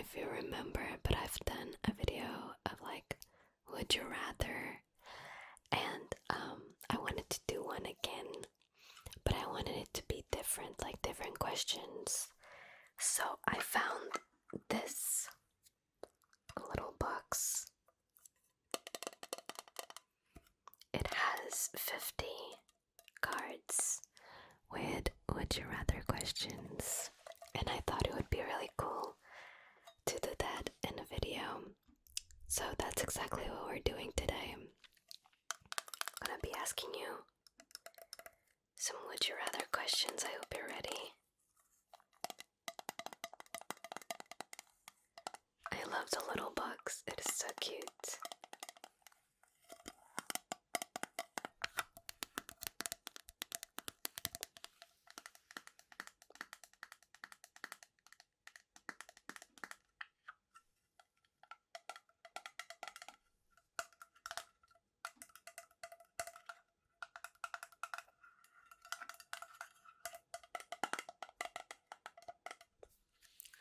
if you remember, but I've done a video of like, would you rather? And I wanted to do one again, but I wanted it to be different, like different questions. So I found this little box. It has 50 cards with would you rather questions, and I thought it would be really cool to do that in a video. So that's exactly what we're doing today. I'm gonna be asking you some would you rather questions. I hope you're ready. I love the little box, it is so cute.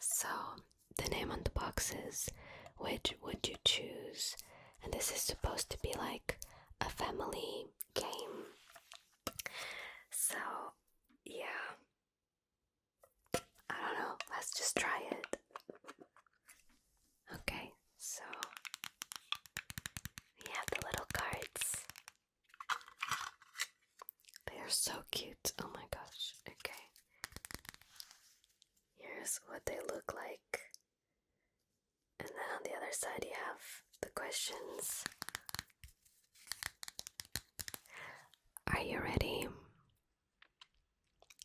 So, the name on the box is which would you choose? And this is supposed to be like a family game. So, yeah. I don't know, let's just try it. Okay, so we have the little cards. They are so cute, oh my gosh, okay. Here's what they look like. And then on the other side you have the questions. Are you ready?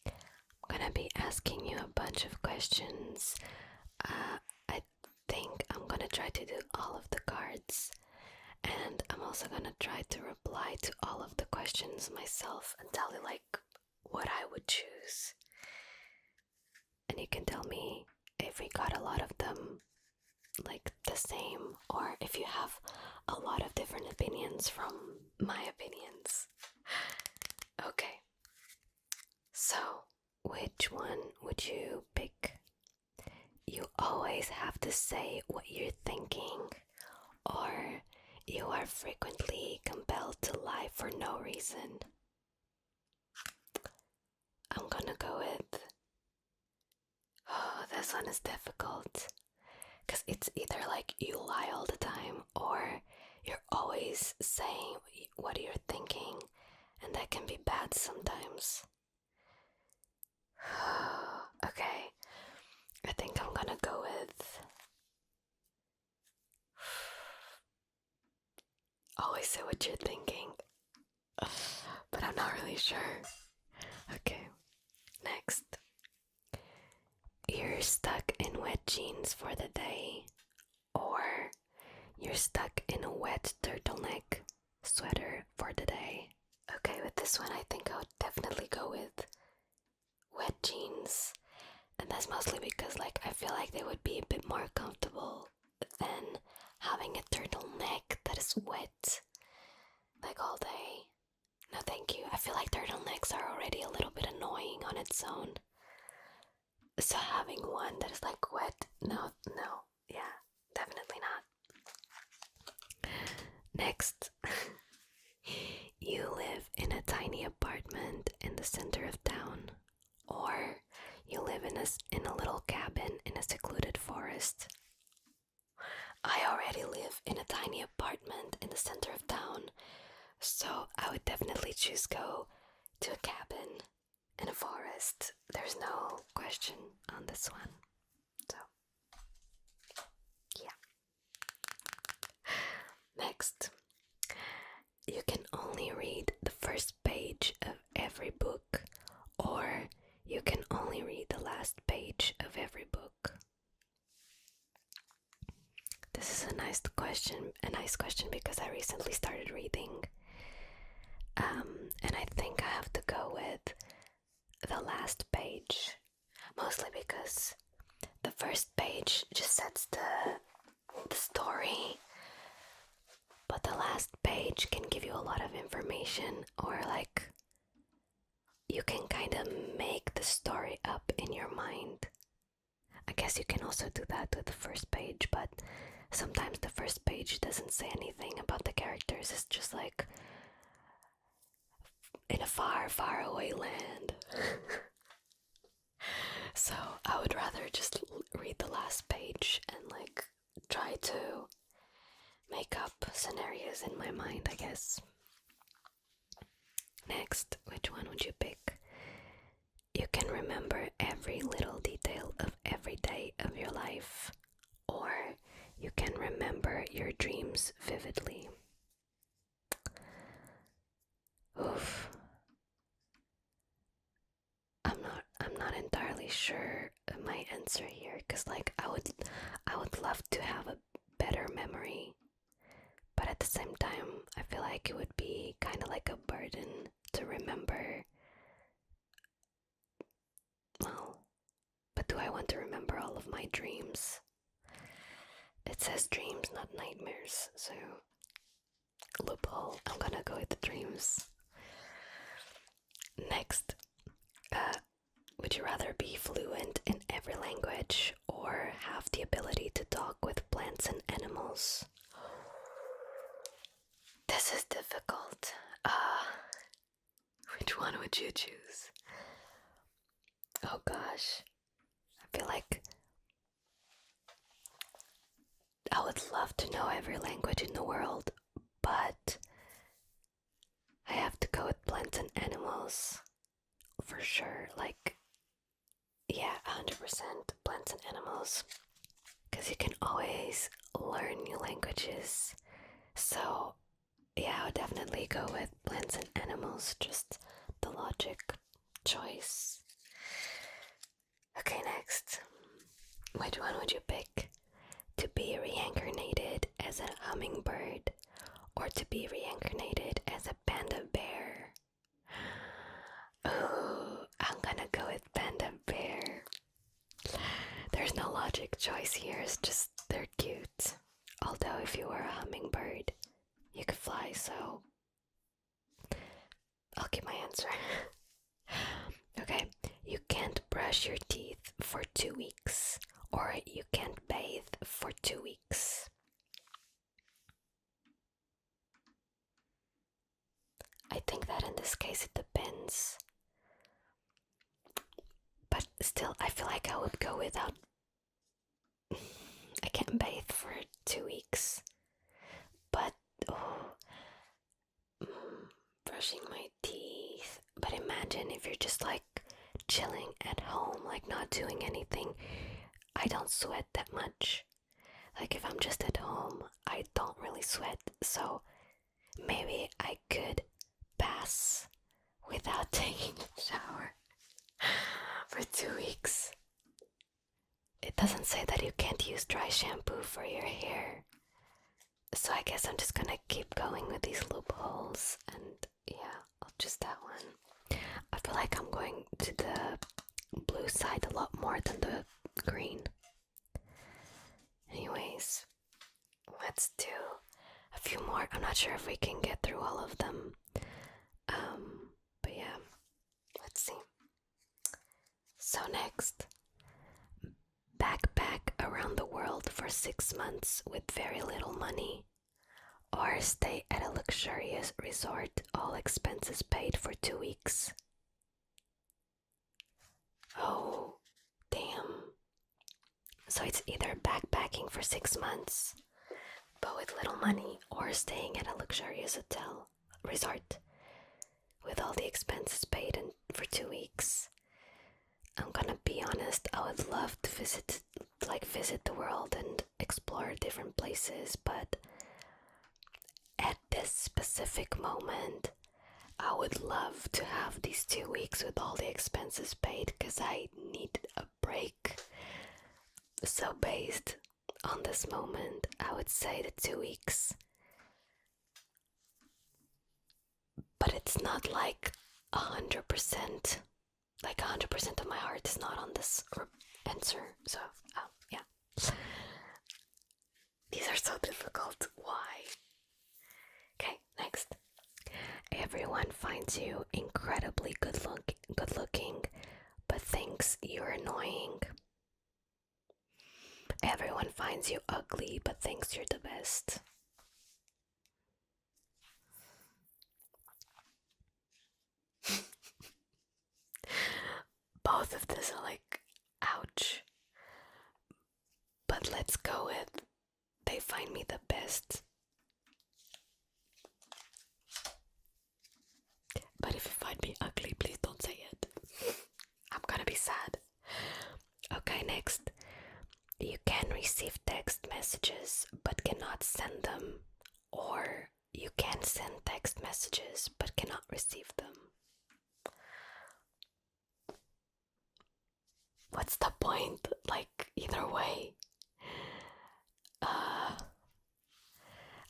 I'm gonna be asking you a bunch of questions. I think I'm gonna try to do all of the cards. And I'm also gonna try to reply to all of the questions myself and tell you like what I would choose. And you can tell me if we got a lot of them like the same, or if you have a lot of different opinions from my opinions. Okay, so which one would you pick? You always have to say what you're thinking, or you are frequently compelled to lie for no reason. I'm gonna go with, oh, this one is difficult. Because it's either like you lie all the time, or you're always saying what you're thinking, and that can be bad sometimes. Okay, I think I'm gonna go with always say what you're thinking, but I'm not really sure. Okay, next. You're stuck in wet jeans for the day, or you're stuck in a wet turtleneck sweater for the day. Okay, with this one I think I would definitely go with wet jeans, and that's mostly because like I feel like they would be a bit more comfortable than having a turtleneck that is wet like all day. No thank you, I feel like turtlenecks are already a little bit annoying on its own. So having one that is like wet, no, yeah, definitely not. Next, you live in a tiny apartment in the center of town, or you live in a little cabin in a secluded forest. I already live in a tiny apartment in the center of town, so I would definitely choose go to a cabin in a forest. There's no question on this one. So, yeah. Next, you can only read the first page of every book, or you can only read the last page of every book. This is a nice question because I recently started reading. And I think I have to go with the last page, mostly because the first page just sets the story, but the last page can give you a lot of information, or like you can kind of make the story up in your mind. I guess you can also do that with the first page, but sometimes the first page doesn't say anything about the characters. It's just like in a far, far away land. So I would rather just read the last page and like try to make up scenarios in my mind, I guess. Next, which one would you pick? You can remember every little detail of every day of your life, or you can remember your dreams vividly. Oof. I'm not entirely sure of my answer here, because like I would love to have a better memory, but at the same time I feel like it would be kind of like a burden to remember. Well, but do I want to remember all of my dreams? It says dreams, not nightmares, so loophole. I'm gonna go with the dreams. Next, would you rather be fluent in every language or have the ability to talk with plants and animals? This is difficult. Which one would you choose? Oh gosh, I feel like I would love to know every language in the world, but I have to go with plants and animals for sure. Like, yeah, 100% plants and animals, because you can always learn new languages. So yeah, I would definitely go with plants and animals, just the logic choice. Okay, next. Which one would you pick? To be reincarnated as a hummingbird or to be reincarnated as a panda bear? Oh, I'm gonna go with panda bear. There's no logic choice here, it's just they're cute. Although if you were a hummingbird, you could fly, so I'll keep my answer. Okay, you can't brush your teeth for 2 weeks, or you can't bathe for 2 weeks. I think that in this case it depends. But still, I feel like I would go without... I can't bathe for 2 weeks. But, brushing my teeth. But imagine if you're just like chilling at home, like not doing anything. I don't sweat that much. Like if I'm just at home, I don't really sweat. So maybe I could pass without taking a shower for 2 weeks. It doesn't say that you can't use dry shampoo for your hair. So I guess I'm just gonna keep going with these loopholes, and yeah, I'll choose that one. I feel like I'm going to the blue side a lot more than the green. Anyways, let's do a few more. I'm not sure if we can get through all of them. But yeah, let's see. So next, backpack around the world for 6 months with very little money, or stay at a luxurious resort, all expenses paid for 2 weeks. Oh, damn. So it's either backpacking for 6 months, but with little money, or staying at a luxurious resort, with all the expenses paid for 2 weeks. I'm gonna be honest, I would love to visit the world and explore different places, but at this specific moment, I would love to have these 2 weeks with all the expenses paid, because I need a break. So based on this moment, I would say the 2 weeks. But it's not like 100%. Like 100% of my heart is not on this answer. So, yeah. These are so difficult. Why? Okay, next. Everyone finds you incredibly good looking, but thinks you're annoying. everyone finds you ugly but thinks you're the best. Both of these are like, ouch. But let's go with, they find me the best. But if you find me ugly, please don't say it. I'm gonna be sad. Okay, next. You can receive text messages but cannot send them. Or you can send text messages but cannot receive them. What's the point? Like, either way.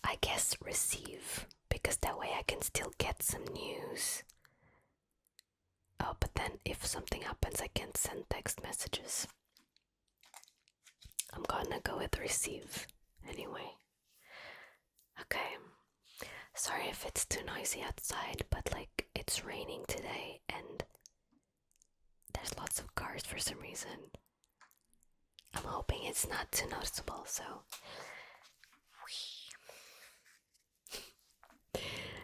I guess receive, because that way I can still get some news. Oh, but then if something happens, I can't send text messages. I'm gonna go with receive anyway. Okay. Sorry if it's too noisy outside, but like, it's raining today and there's lots of cars for some reason. I'm hoping it's not too noticeable, so.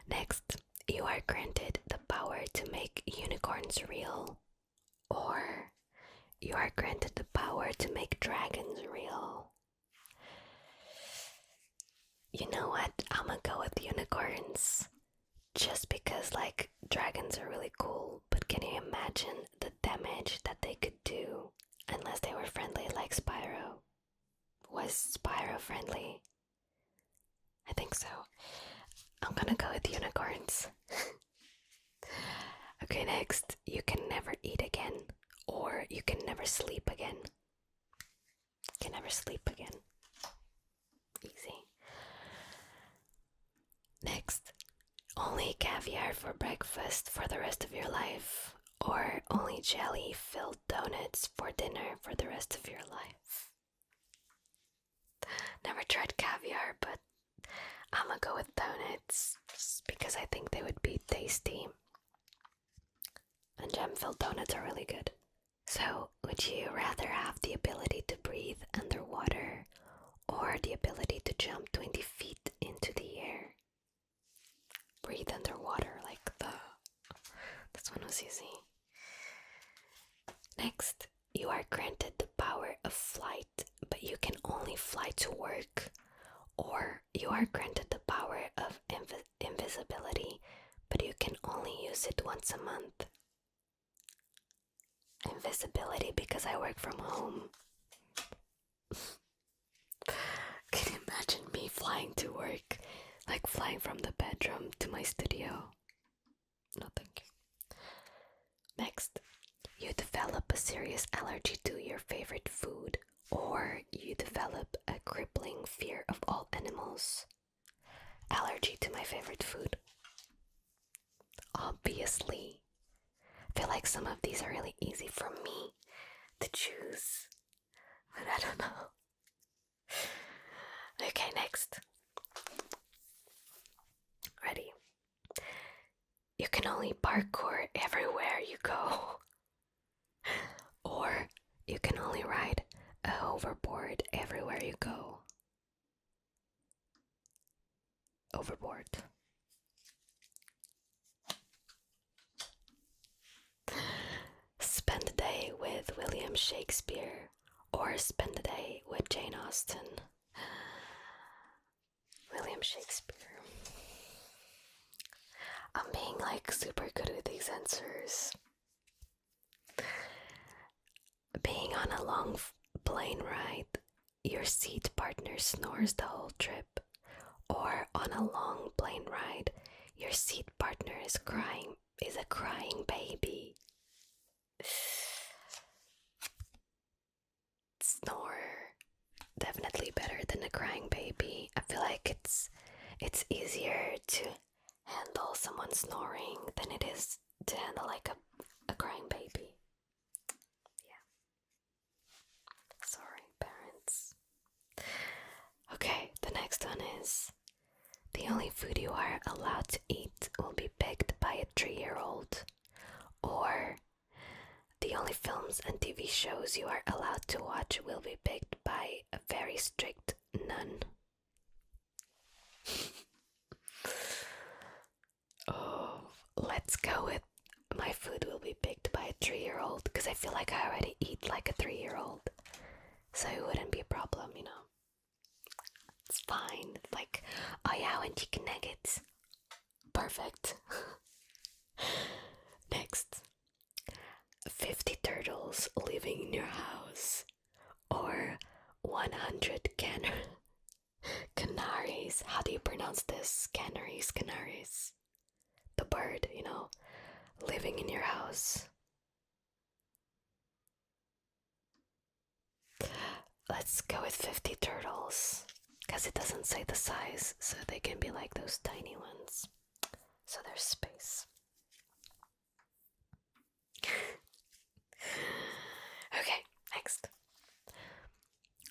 Next, you are granted the power to make unicorns real, or you are granted the power to make dragons real. You know what? I'm gonna go with unicorns. Just because, like, dragons are really cool, but can you imagine the damage that they could do unless they were friendly like Spyro? Was Spyro friendly? I think so. I'm gonna go with unicorns. Okay, next. You can never eat again, or you can never sleep again. You can never sleep again. Easy. Next. Only caviar for breakfast for the rest of your life, or only jelly-filled donuts for dinner for the rest of your life. Never tried caviar, but I'm gonna go with donuts just because I think they would be tasty. And jam-filled donuts are really good. So, would you rather have the ability to breathe underwater or the ability to jump 20 feet into the air? Breathe underwater, like this one was easy. Next, you are granted the power of flight, but you can only fly to work. Or you are granted the power of invisibility, but you can only use it once a month. Invisibility because I work from home. Can you imagine me flying to work? Like flying from the bedroom to my studio? No, thank you. Next, you develop a serious allergy to your favorite food, or you develop a crippling fear of all animals. Allergy to my favorite food. Obviously. I feel like some of these are really easy for me to choose, but I don't know. Okay, next. Ready? You can only parkour everywhere you go. Or you can only ride a hoverboard everywhere you go. Overboard. Spend a day with William Shakespeare, or spend a day with Jane Austen. William Shakespeare. I'm being like super good with these answers. Being on a long plane ride, your seat partner snores the whole trip. Or on a long plane ride, your seat partner is a crying baby. Snore. Definitely better than a crying baby. I feel like it's easier to handle someone snoring than it is to handle like a crying baby. Yeah. Sorry, parents. Okay, the next one is the only food you are allowed to eat will be picked by a 3-year-old, or the The only films and TV shows you are allowed to watch will be picked by a very strict nun. Oh, let's go with my food will be picked by a 3-year-old, because I feel like I already eat like a 3-year-old. So it wouldn't be a problem, you know. It's fine. Like, oh yeah, I want chicken nuggets. Perfect. Next. 50 turtles living in your house. Or 100 canaries. How do you pronounce this? Canaries. The bird, you know, living in your house. Let's go with 50 turtles, because it doesn't say the size, so they can be like those tiny ones. So there's space. Okay, next.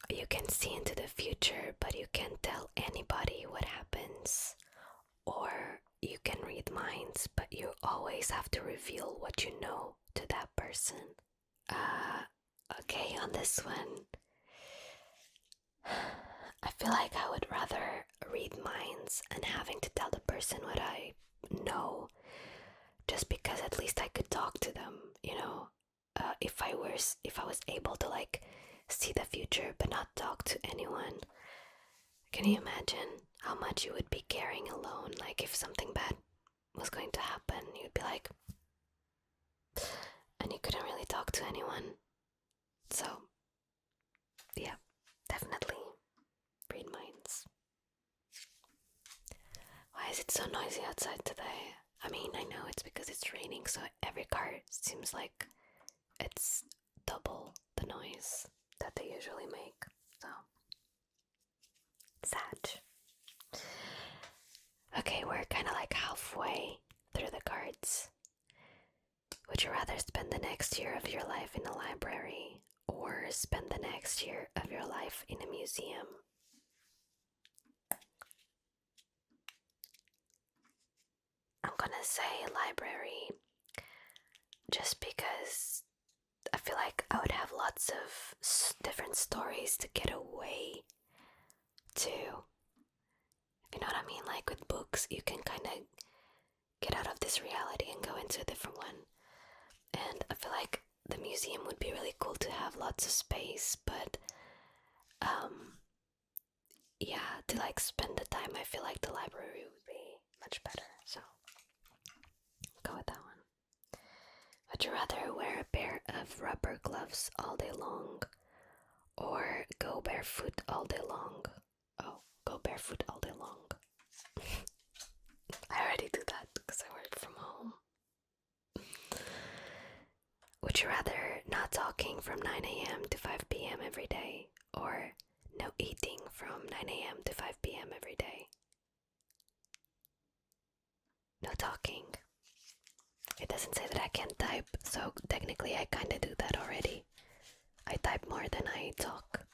You can see into the future, but you can't tell anybody what happens. Or you can read minds, but you always have to reveal what you know to that person. Okay, on this one, I feel like I would rather read minds and having to tell the person what I know, just because at least I could talk to them, you know. If I was able to like see the future but not talk to anyone, can you imagine how much you would be carrying alone? Like if something bad was going to happen, you'd be like, and you couldn't really talk to anyone. So yeah, definitely read minds. Why is it so noisy outside today? I mean, I know it's because it's raining, so every car seems like it's double the noise that they usually make. So sad. Okay, we're kind of like halfway through the cards. Would you rather spend the next year of your life in a library or spend the next year of your life in a museum? I'm gonna say library, just because I feel like I would have lots of different stories to get away to. You know what I mean? Like with books, you can kind of get out of this reality and go into a different one. And I feel like the museum would be really cool to have lots of space, but yeah, to like spend the time, I feel like the library would be much better. So go with that one. Would you rather wear a pair of rubber gloves all day long or go barefoot all day long? Oh, go barefoot all day long. I already do that because I work from home. Would you rather not talking from 9 a.m. to 5 p.m. every day or no eating from 9 a.m. to 5 p.m. every day? No talking. It doesn't say that I can't type, so technically I kinda do that already. I type more than I talk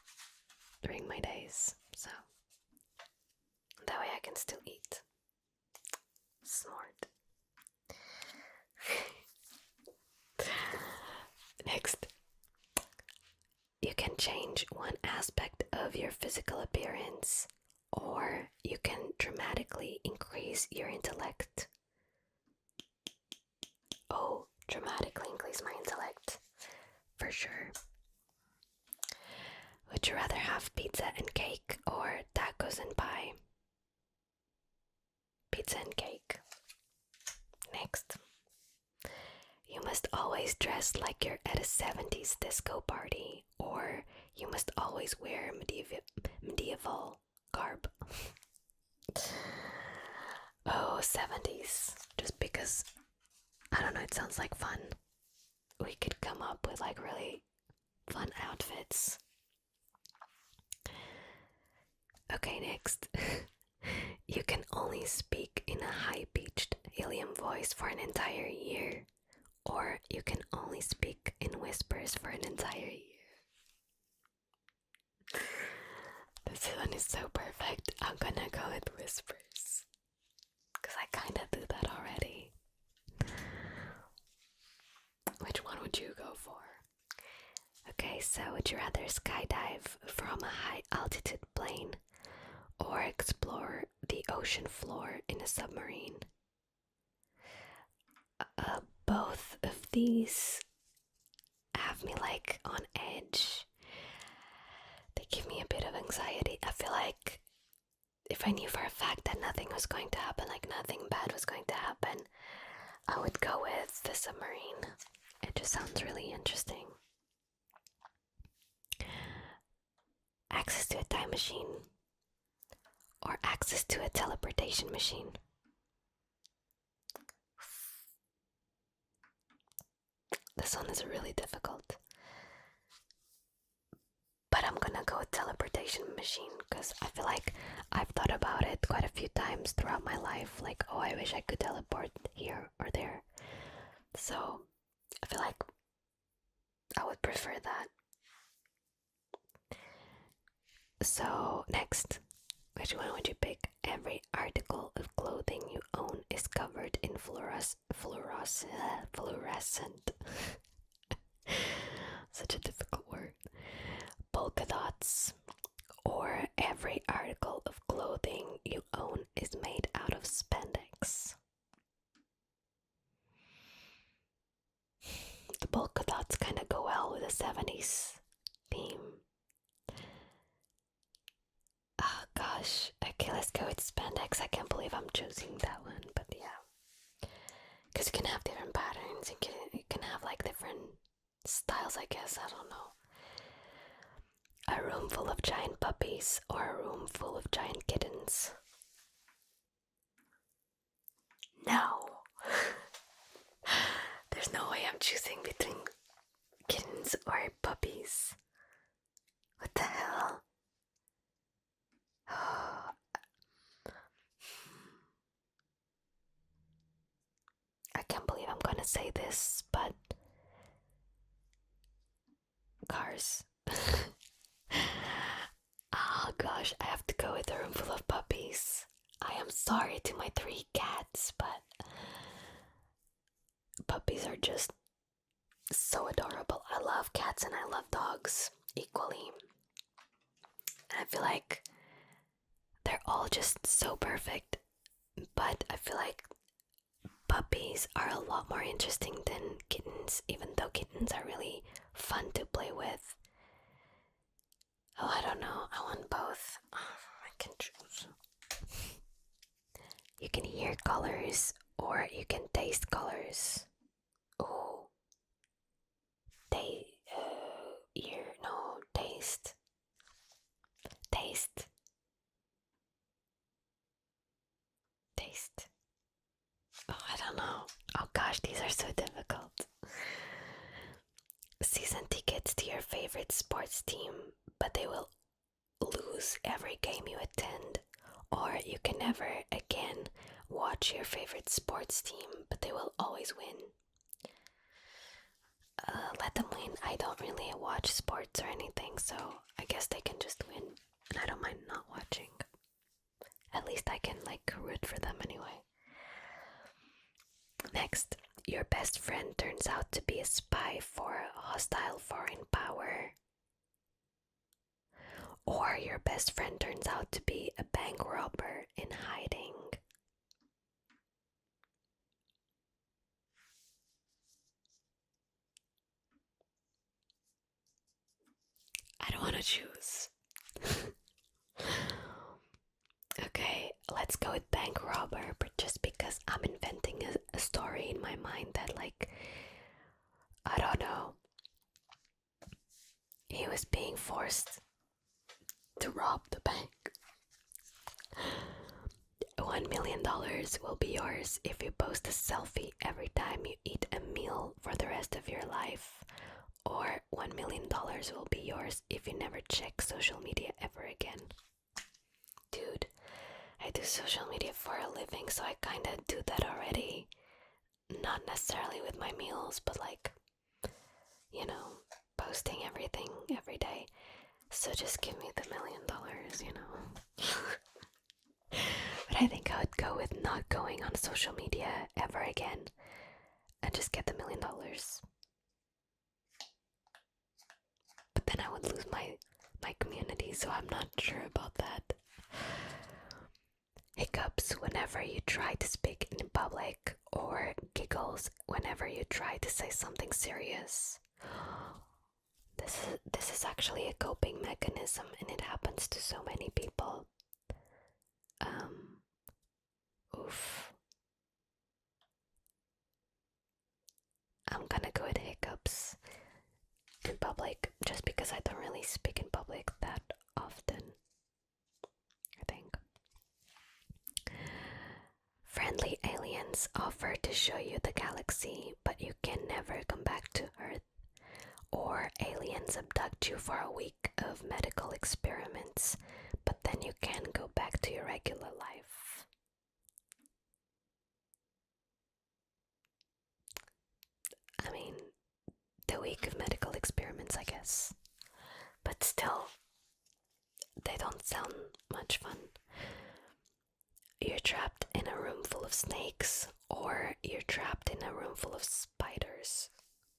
during my days, so that way I can still eat. Smart. Next. You can change one aspect of your physical appearance, or you can dramatically increase your intellect. Oh, dramatically increase my intellect. For sure. Would you rather have pizza and cake or tacos and pie? Pizza and cake. Next. You must always dress like you're at a 70s disco party, or you must always wear medieval garb. Oh, 70s. Just because, I don't know, it sounds like fun. We could come up with like really fun outfits. Okay, next. You can only speak in a high-pitched helium voice for an entire year, or you can only speak in whispers for an entire year. This one is so perfect. I'm gonna go with whispers, because I kinda do that already. Which one would you go for? Okay, so would you rather skydive from a high altitude plane or explore the ocean floor in a submarine? Both of these have me like on edge. They give me a bit of anxiety. I feel like if I knew for a fact that nothing was going to happen, like nothing bad was going to happen, I would go with the submarine. It just sounds really interesting. Access to a time machine or access to a teleportation machine? This one is really difficult. But I'm gonna go with teleportation machine because I feel like I've thought about it quite a few times throughout my life. Like, oh, I wish I could teleport here or there. So I feel like I would prefer that. So next, which one would you pick? Every article of clothing you own is covered in fluorescent. Such a difficult word. Polka dots. Or every article of clothing you own is made out of spandex. The polka dots kind of go well with the 70s theme. Oh gosh, okay, let's go with spandex. I can't believe I'm choosing that one, but yeah. Because you can have different patterns, you can have like different styles, I guess, I don't know. A room full of giant puppies or a room full of giant kittens? No! There's no way I'm choosing between kittens or puppies. What the hell? I can't believe I'm gonna say this, but cars. Oh gosh, I have to go with a room full of puppies. I am sorry to my 3 cats, but puppies are just so adorable. I love cats and I love dogs equally. And I feel like they're all just so perfect. But I feel like puppies are a lot more interesting than kittens, even though kittens are really fun to play with. Oh, I don't know. I want both. Oh, I can choose. You can hear colors or you can taste colors. Ooh. Taste. Oh, I don't know. Oh gosh, these are so difficult. Season tickets to your favorite sports team, but they will lose every game you attend. Or you can never again watch your favorite sports team, but they will always win. Let them win. I don't really watch sports or anything, so I guess they can just win. And I don't mind not watching. At least I can like root for them anyway. Next, your best friend turns out to be a spy for a hostile foreign power. Or your best friend turns out to be a bank robber in hiding. I don't want to choose. Okay, let's go with bank robber, but just because I'm inventing a story in my mind that, like, I don't know, he was being forced to rob the bank. $1 million will be yours if you post a selfie every time you eat a meal for the rest of your life. Or $1 million will be yours if you never check social media ever again. Dude, I do social media for a living, so I kinda do that already. Not necessarily with my meals, but like, you know, posting everything every day. So just give me the $1 million, you know. But I think I would go with not going on social media ever again and just get the $1 million. would lose my community, so I'm not sure about that. Hiccups whenever you try to speak in public, or giggles whenever you try to say something serious. This is actually a coping mechanism, and it happens to so many people. Oof. I'm gonna go with hiccups in public, just because I don't really speak in public that often, I think. Friendly aliens offer to show you the galaxy, but you can never come back to Earth. Or aliens abduct you for a week of medical experiments, but then you can go back to your regular life. I mean, the week of medical experiments, I guess. But still, they don't sound much fun. You're trapped in a room full of snakes, or you're trapped in a room full of spiders.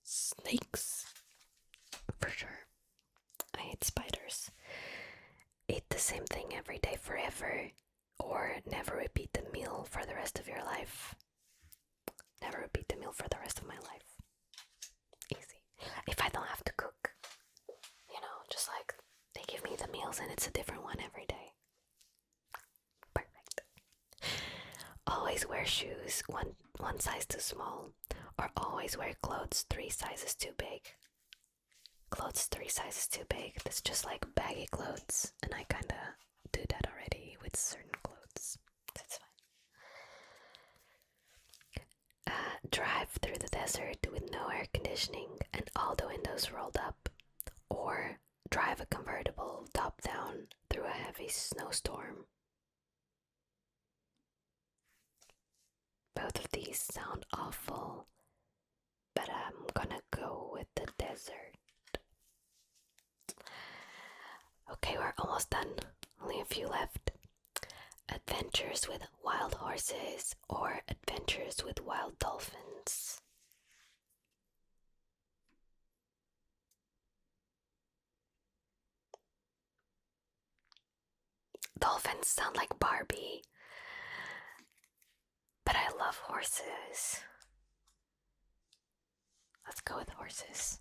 Snakes. For sure. I hate spiders. Eat the same thing every day forever, or never repeat the meal for the rest of your life. Never repeat the meal for the rest of my life. Easy. If I don't have to cook, just like they give me the meals and it's a different one every day. Perfect. Always wear shoes one size too small, or always wear clothes 3 sizes too big. Clothes 3 sizes too big. That's just like baggy clothes, and I kinda do that already with certain clothes. That's fine. Drive through the desert with no air conditioning and all the windows rolled up, or drive a convertible top down through a heavy snowstorm. Both of these sound awful, but I'm gonna go with the desert. Okay, we're almost done. Only a few left. Adventures with wild horses, or adventures with wild dolphins. Dolphins sound like Barbie, but I love horses. Let's go with horses.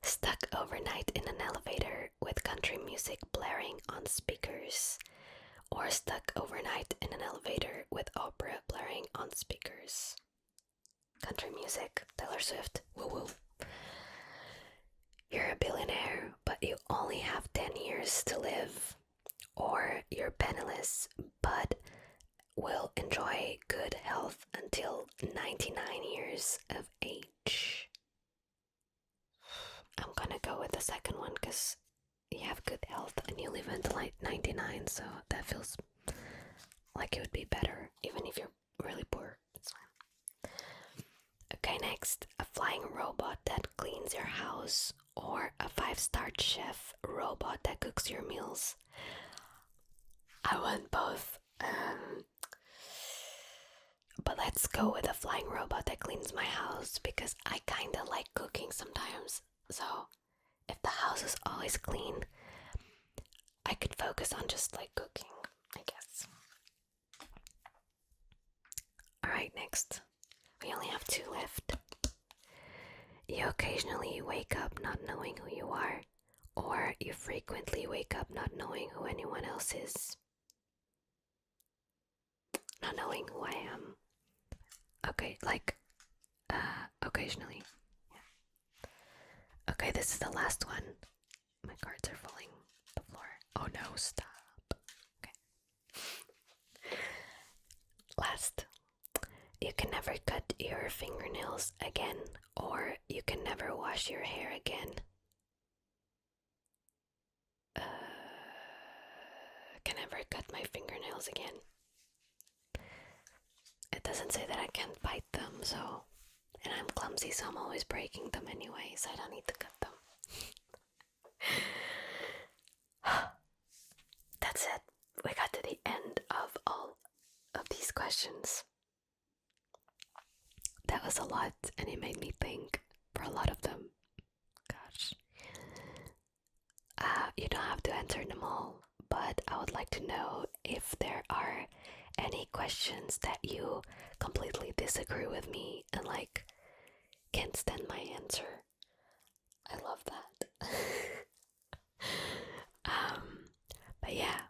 Stuck overnight in an elevator with country music blaring on speakers, or stuck overnight in an elevator with opera blaring on speakers. Country music, Taylor Swift, woo woo. You're a billionaire, but you only have 10 years to live, or you're penniless, but will enjoy good health until 99 years of age. I'm gonna go with the second one, because you have good health and you live until like 99, so that feels like it would be better, even if you're really poor. It's fine. Okay, next, a flying robot that cleans your house, or a 5-star chef robot that cooks your meals. I want both, but let's go with a flying robot that cleans my house, because I kinda like cooking sometimes. So if the house is always clean, I could focus on just like cooking, I guess. Alright, next. We only have 2 left. You occasionally wake up not knowing who you are, or you frequently wake up not knowing who anyone else is. Not knowing who I am. Okay, like, occasionally. Yeah. Okay, this is the last one. My cards are falling to the floor. Oh no, stop. Okay. Last. You can never cut your fingernails again, or you can never wash your hair again. Can never cut my fingernails again. It doesn't say that I can't bite them, so... And I'm clumsy, so I'm always breaking them anyway, so I don't need to cut them. That's it. We got to the end of all of these questions. That was a lot, and it made me think for a lot of them. Gosh. you don't have to answer them all, but I would like to know if there are any questions that you completely disagree with me and like can't stand my answer. I love that. But yeah,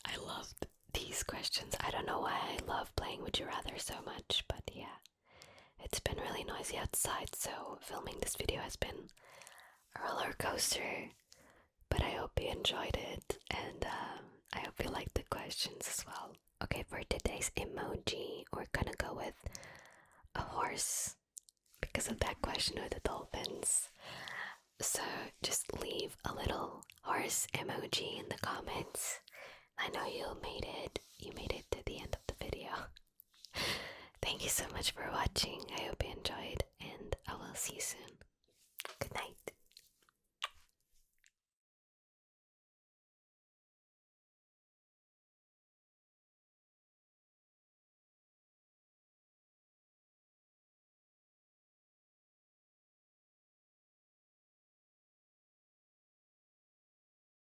I loved these questions. I don't know why I love playing Would You Rather so much, but yeah, it's been really noisy outside, so filming this video has been a roller coaster. But I hope you enjoyed it, and I hope you liked the questions as well. Okay, for today's emoji, we're gonna go with a horse because of that question with the dolphins. So just leave a little horse emoji in the comments. I know you made it to the end of the video. Thank you so much for watching. I hope you enjoyed, and I will see you soon. Good night.